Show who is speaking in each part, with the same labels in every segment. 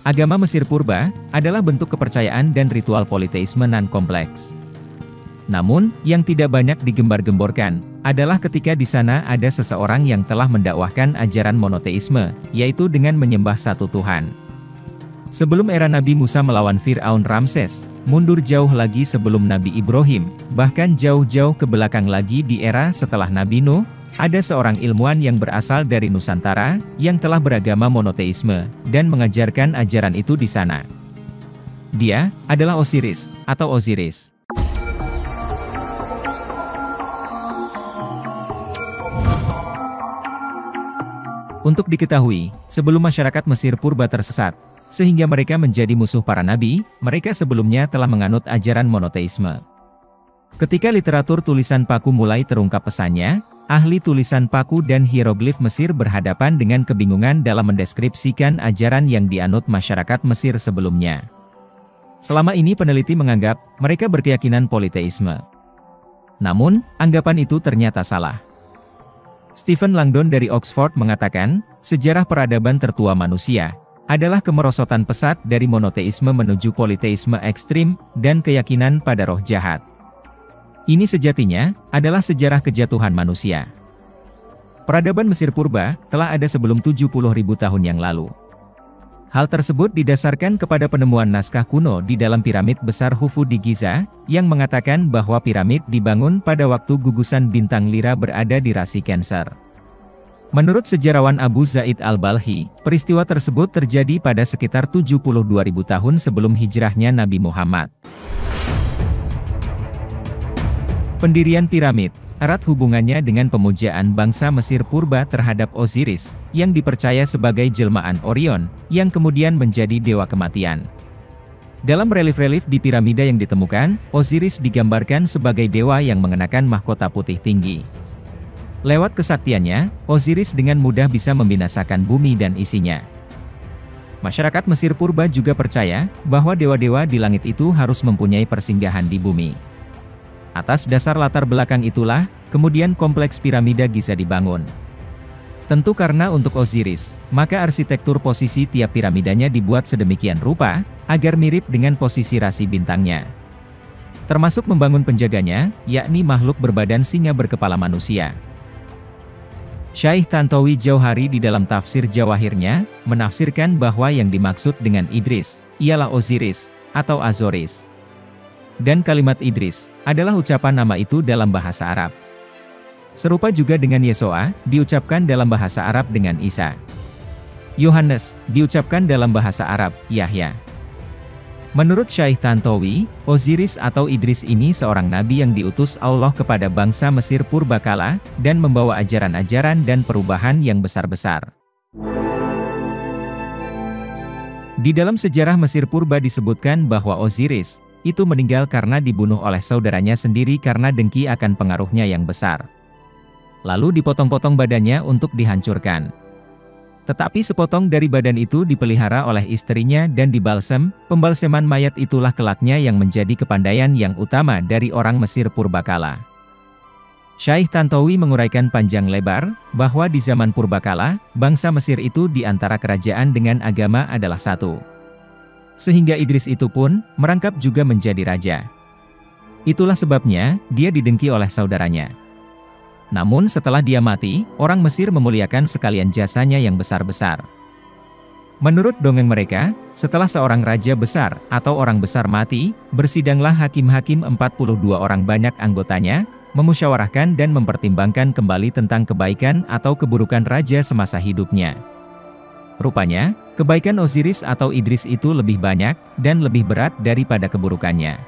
Speaker 1: Agama Mesir purba adalah bentuk kepercayaan dan ritual politeisme non-kompleks. Namun, yang tidak banyak digembar-gemborkan adalah ketika di sana ada seseorang yang telah mendakwahkan ajaran monoteisme, yaitu dengan menyembah satu Tuhan. Sebelum era Nabi Musa melawan Fir'aun Ramses, mundur jauh lagi sebelum Nabi Ibrahim, bahkan jauh-jauh ke belakang lagi di era setelah Nabi Nuh, ada seorang ilmuwan yang berasal dari Nusantara, yang telah beragama monoteisme, dan mengajarkan ajaran itu di sana. Dia adalah Osiris, atau Osiris. Untuk diketahui, sebelum masyarakat Mesir purba tersesat, sehingga mereka menjadi musuh para nabi, mereka sebelumnya telah menganut ajaran monoteisme. Ketika literatur tulisan paku mulai terungkap pesannya, ahli tulisan paku dan hieroglif Mesir berhadapan dengan kebingungan dalam mendeskripsikan ajaran yang dianut masyarakat Mesir sebelumnya. Selama ini peneliti menganggap mereka berkeyakinan politeisme. Namun, anggapan itu ternyata salah. Stephen Langdon dari Oxford mengatakan, sejarah peradaban tertua manusia adalah kemerosotan pesat dari monoteisme menuju politeisme ekstrim dan keyakinan pada roh jahat. Ini sejatinya adalah sejarah kejatuhan manusia. Peradaban Mesir purba telah ada sebelum 70.000 tahun yang lalu. Hal tersebut didasarkan kepada penemuan naskah kuno di dalam piramid besar Khufu di Giza, yang mengatakan bahwa piramid dibangun pada waktu gugusan bintang Lira berada di rasi Cancer. Menurut sejarawan Abu Zaid al-Balhi, peristiwa tersebut terjadi pada sekitar 72.000 tahun sebelum hijrahnya Nabi Muhammad. Pendirian piramid erat hubungannya dengan pemujaan bangsa Mesir purba terhadap Osiris, yang dipercaya sebagai jelmaan Orion, yang kemudian menjadi dewa kematian. Dalam relief-relief di piramida yang ditemukan, Osiris digambarkan sebagai dewa yang mengenakan mahkota putih tinggi. Lewat kesaktiannya, Osiris dengan mudah bisa membinasakan bumi dan isinya. Masyarakat Mesir purba juga percaya bahwa dewa-dewa di langit itu harus mempunyai persinggahan di bumi. Atas dasar latar belakang itulah, kemudian kompleks piramida Giza dibangun. Tentu karena untuk Osiris, maka arsitektur posisi tiap piramidanya dibuat sedemikian rupa, agar mirip dengan posisi rasi bintangnya. Termasuk membangun penjaganya, yakni makhluk berbadan singa berkepala manusia. Syaikh Tantowi Jauhari di dalam tafsir Jawahirnya, menafsirkan bahwa yang dimaksud dengan Idris, ialah Osiris, atau Azoris. Dan kalimat Idris, adalah ucapan nama itu dalam bahasa Arab. Serupa juga dengan Yesoa, diucapkan dalam bahasa Arab dengan Isa. Yohanes, diucapkan dalam bahasa Arab, Yahya. Menurut Syaikh Tantowi, Osiris atau Idris ini seorang nabi yang diutus Allah kepada bangsa Mesir purbakala, dan membawa ajaran-ajaran dan perubahan yang besar-besar. Di dalam sejarah Mesir purba disebutkan bahwa Osiris itu meninggal karena dibunuh oleh saudaranya sendiri karena dengki akan pengaruhnya yang besar. Lalu dipotong-potong badannya untuk dihancurkan. Tetapi sepotong dari badan itu dipelihara oleh istrinya dan dibalsem. Pembalseman mayat itulah kelaknya yang menjadi kepandaian yang utama dari orang Mesir purbakala. Syaikh Tantowi menguraikan panjang lebar, bahwa di zaman purbakala, bangsa Mesir itu di antara kerajaan dengan agama adalah satu. Sehingga Idris itu pun, merangkap juga menjadi raja. Itulah sebabnya, dia didengki oleh saudaranya. Namun setelah dia mati, orang Mesir memuliakan sekalian jasanya yang besar-besar. Menurut dongeng mereka, setelah seorang raja besar, atau orang besar mati, bersidanglah hakim-hakim 42 orang banyak anggotanya, memusyawarahkan dan mempertimbangkan kembali tentang kebaikan atau keburukan raja semasa hidupnya. Rupanya, kebaikan Osiris atau Idris itu lebih banyak, dan lebih berat daripada keburukannya.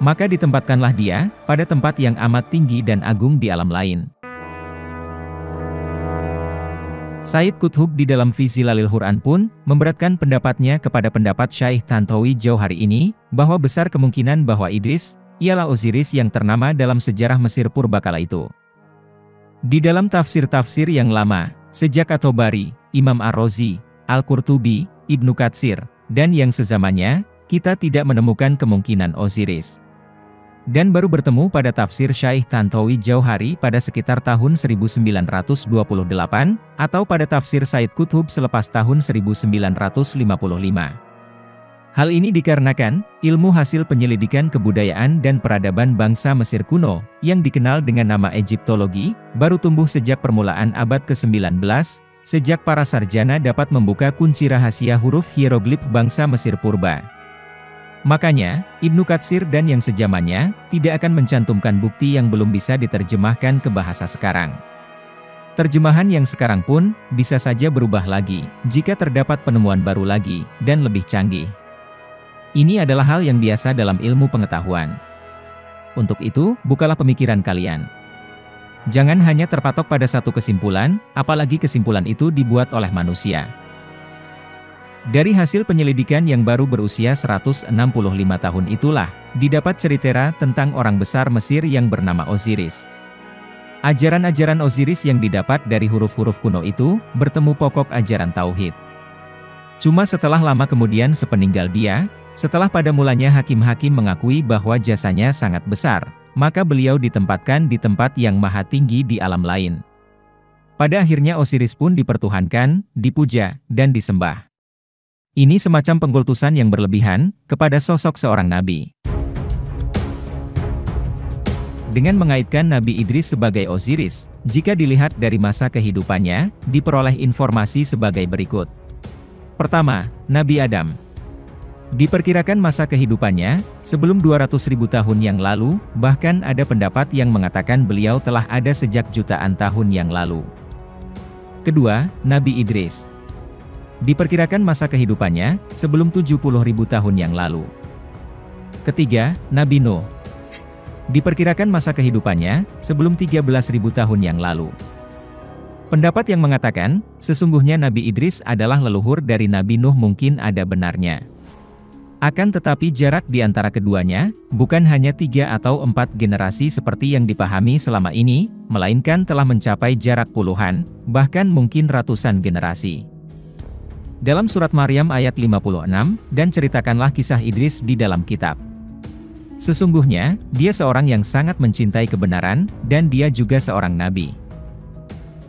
Speaker 1: Maka ditempatkanlah dia, pada tempat yang amat tinggi dan agung di alam lain. Said Qutb di dalam Fi Zilalil Quran pun, memberatkan pendapatnya kepada pendapat Syaikh Tantowi Jauhari ini, bahwa besar kemungkinan bahwa Idris, ialah Osiris yang ternama dalam sejarah Mesir purbakala itu. Di dalam tafsir-tafsir yang lama, sejak At-Tabari, Imam Ar-Razi, Al-Qurtubi, Ibnu Katsir, dan yang sezamannya, kita tidak menemukan kemungkinan Osiris. dan baru bertemu pada tafsir Syaikh Tantowi Jauhari pada sekitar tahun 1928, atau pada tafsir Said Qutb selepas tahun 1955. Hal ini dikarenakan, ilmu hasil penyelidikan kebudayaan dan peradaban bangsa Mesir kuno, yang dikenal dengan nama Egyptologi, baru tumbuh sejak permulaan abad ke-19, sejak para sarjana dapat membuka kunci rahasia huruf hieroglif bangsa Mesir purba. Makanya, Ibnu Katsir dan yang sejamannya, tidak akan mencantumkan bukti yang belum bisa diterjemahkan ke bahasa sekarang. Terjemahan yang sekarang pun, bisa saja berubah lagi, jika terdapat penemuan baru lagi, dan lebih canggih. Ini adalah hal yang biasa dalam ilmu pengetahuan. Untuk itu, bukalah pemikiran kalian. Jangan hanya terpatok pada satu kesimpulan, apalagi kesimpulan itu dibuat oleh manusia. Dari hasil penyelidikan yang baru berusia 165 tahun itulah, didapat cerita tentang orang besar Mesir yang bernama Osiris. Ajaran-ajaran Osiris yang didapat dari huruf-huruf kuno itu, bertemu pokok ajaran Tauhid. Cuma setelah lama kemudian sepeninggal dia, setelah pada mulanya hakim-hakim mengakui bahwa jasanya sangat besar, maka beliau ditempatkan di tempat yang maha tinggi di alam lain. Pada akhirnya Osiris pun dipertuhankan, dipuja, dan disembah. Ini semacam pengkultusan yang berlebihan, kepada sosok seorang nabi. Dengan mengaitkan Nabi Idris sebagai Osiris, jika dilihat dari masa kehidupannya, diperoleh informasi sebagai berikut. Pertama, Nabi Adam. Diperkirakan masa kehidupannya, sebelum 200.000 tahun yang lalu, bahkan ada pendapat yang mengatakan beliau telah ada sejak jutaan tahun yang lalu. Kedua, Nabi Idris. Diperkirakan masa kehidupannya, sebelum 70.000 tahun yang lalu. Ketiga, Nabi Nuh. Diperkirakan masa kehidupannya, sebelum 13.000 tahun yang lalu. Pendapat yang mengatakan, sesungguhnya Nabi Idris adalah leluhur dari Nabi Nuh mungkin ada benarnya. Akan tetapi jarak di antara keduanya, bukan hanya 3 atau 4 generasi seperti yang dipahami selama ini, melainkan telah mencapai jarak puluhan, bahkan mungkin ratusan generasi. Dalam surat Maryam ayat 56, dan ceritakanlah kisah Idris di dalam kitab. Sesungguhnya, dia seorang yang sangat mencintai kebenaran, dan dia juga seorang nabi.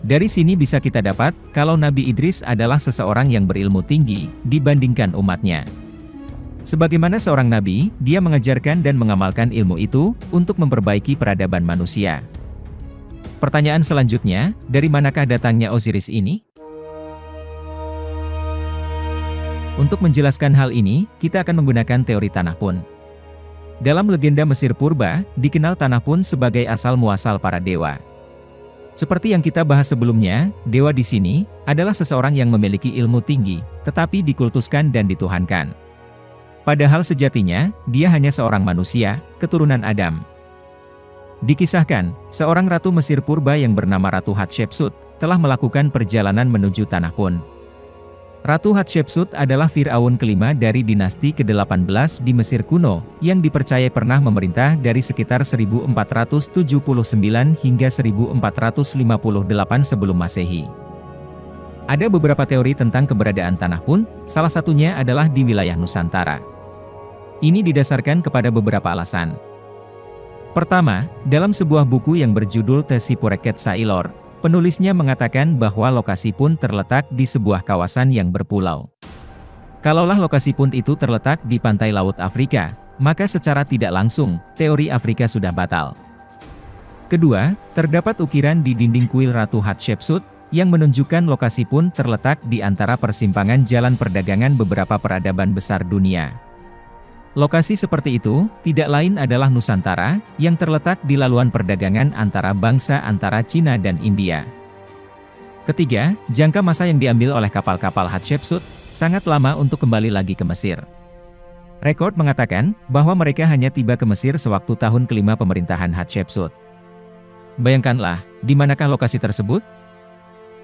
Speaker 1: Dari sini bisa kita dapat, kalau Nabi Idris adalah seseorang yang berilmu tinggi, dibandingkan umatnya. Sebagaimana seorang nabi, dia mengajarkan dan mengamalkan ilmu itu, untuk memperbaiki peradaban manusia. Pertanyaan selanjutnya, dari manakah datangnya Osiris ini? Untuk menjelaskan hal ini, kita akan menggunakan teori tanah pun. Dalam legenda Mesir purba, dikenal tanah pun sebagai asal-muasal para dewa. Seperti yang kita bahas sebelumnya, dewa di sini, adalah seseorang yang memiliki ilmu tinggi, tetapi dikultuskan dan dituhankan. Padahal sejatinya, dia hanya seorang manusia, keturunan Adam. Dikisahkan, seorang ratu Mesir purba yang bernama Ratu Hatshepsut, telah melakukan perjalanan menuju tanah pun. Ratu Hatshepsut adalah Fir'aun kelima dari dinasti ke-18 di Mesir kuno, yang dipercaya pernah memerintah dari sekitar 1479 hingga 1458 sebelum Masehi. Ada beberapa teori tentang keberadaan tanah pun, salah satunya adalah di wilayah Nusantara. Ini didasarkan kepada beberapa alasan. Pertama, dalam sebuah buku yang berjudul Tesipureket Sailor, penulisnya mengatakan bahwa lokasi pun terletak di sebuah kawasan yang berpulau. Kalaulah lokasi pun itu terletak di pantai Laut Afrika, maka secara tidak langsung, teori Afrika sudah batal. Kedua, terdapat ukiran di dinding kuil Ratu Hatshepsut, yang menunjukkan lokasi pun terletak di antara persimpangan jalan perdagangan beberapa peradaban besar dunia. Lokasi seperti itu, tidak lain adalah Nusantara, yang terletak di laluan perdagangan antara bangsa antara Cina dan India. Ketiga, jangka masa yang diambil oleh kapal-kapal Hatshepsut, sangat lama untuk kembali lagi ke Mesir. Rekor mengatakan, bahwa mereka hanya tiba ke Mesir sewaktu tahun kelima pemerintahan Hatshepsut. Bayangkanlah, di manakah lokasi tersebut?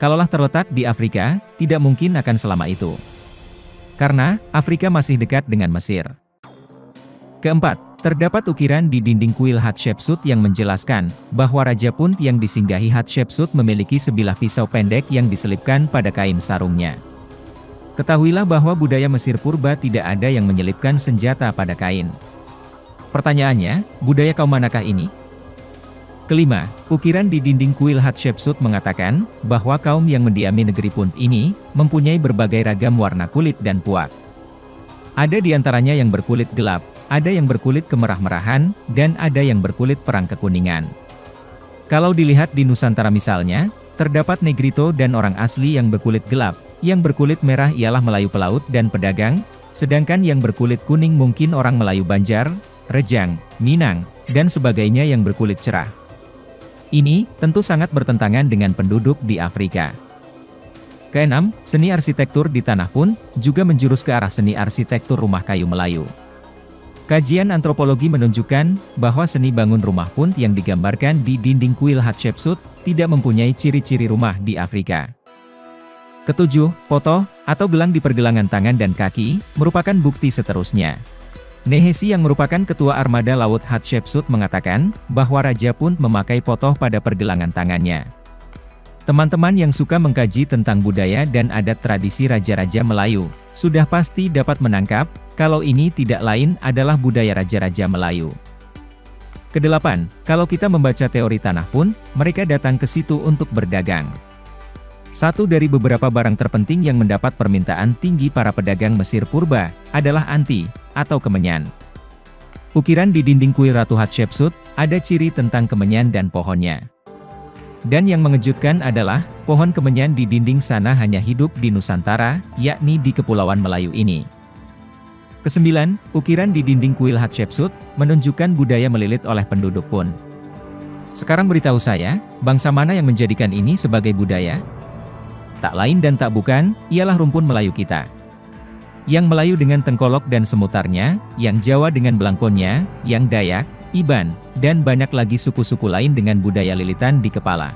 Speaker 1: Kalaulah terletak di Afrika, tidak mungkin akan selama itu. Karena, Afrika masih dekat dengan Mesir. Keempat, terdapat ukiran di dinding kuil Hatshepsut yang menjelaskan, bahwa Raja Punt yang disinggahi Hatshepsut memiliki sebilah pisau pendek yang diselipkan pada kain sarungnya. Ketahuilah bahwa budaya Mesir purba tidak ada yang menyelipkan senjata pada kain. Pertanyaannya, budaya kaum manakah ini? Kelima, ukiran di dinding kuil Hatshepsut mengatakan bahwa kaum yang mendiami negeri Punt ini mempunyai berbagai ragam warna kulit dan puak. Ada di antaranya yang berkulit gelap, ada yang berkulit kemerah-merahan, dan ada yang berkulit perang kekuningan. Kalau dilihat di Nusantara misalnya, terdapat Negrito dan orang asli yang berkulit gelap, yang berkulit merah ialah Melayu pelaut dan pedagang, sedangkan yang berkulit kuning mungkin orang Melayu Banjar, Rejang, Minang, dan sebagainya yang berkulit cerah. Ini tentu sangat bertentangan dengan penduduk di Afrika. Keenam, seni arsitektur di tanah Punt juga menjurus ke arah seni arsitektur rumah kayu Melayu. Kajian antropologi menunjukkan bahwa seni bangun rumah Punt yang digambarkan di dinding kuil Hatshepsut tidak mempunyai ciri-ciri rumah di Afrika. Ketujuh, foto atau gelang di pergelangan tangan dan kaki merupakan bukti seterusnya. Nehesi yang merupakan ketua armada laut Hatshepsut mengatakan bahwa Raja Punt memakai potoh pada pergelangan tangannya. Teman-teman yang suka mengkaji tentang budaya dan adat tradisi raja-raja Melayu, sudah pasti dapat menangkap kalau ini tidak lain adalah budaya raja-raja Melayu. Kedelapan, kalau kita membaca teori tanah Punt, mereka datang ke situ untuk berdagang. Satu dari beberapa barang terpenting yang mendapat permintaan tinggi para pedagang Mesir purba adalah anti atau kemenyan. Ukiran di dinding kuil Ratu Hatshepsut ada ciri tentang kemenyan dan pohonnya. Dan yang mengejutkan adalah pohon kemenyan di dinding sana hanya hidup di Nusantara, yakni di Kepulauan Melayu ini. Kesembilan, ukiran di dinding kuil Hatshepsut menunjukkan budaya melilit oleh penduduk Punt. Sekarang beritahu saya, bangsa mana yang menjadikan ini sebagai budaya? Tak lain dan tak bukan, ialah rumpun Melayu kita. Yang Melayu dengan Tengkolok dan semutarnya, yang Jawa dengan Belangkonnya, yang Dayak, Iban, dan banyak lagi suku-suku lain dengan budaya lilitan di kepala.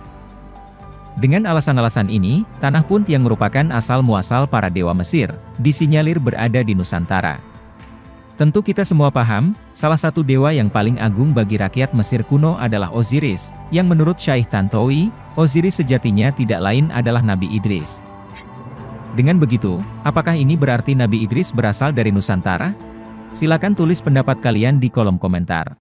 Speaker 1: Dengan alasan-alasan ini, tanah Punt yang merupakan asal-muasal para dewa Mesir, disinyalir berada di Nusantara. Tentu kita semua paham, salah satu dewa yang paling agung bagi rakyat Mesir kuno adalah Osiris, yang menurut Syaikh Tantowi, Osiris sejatinya tidak lain adalah Nabi Idris. Dengan begitu, apakah ini berarti Nabi Idris berasal dari Nusantara? Silakan tulis pendapat kalian di kolom komentar.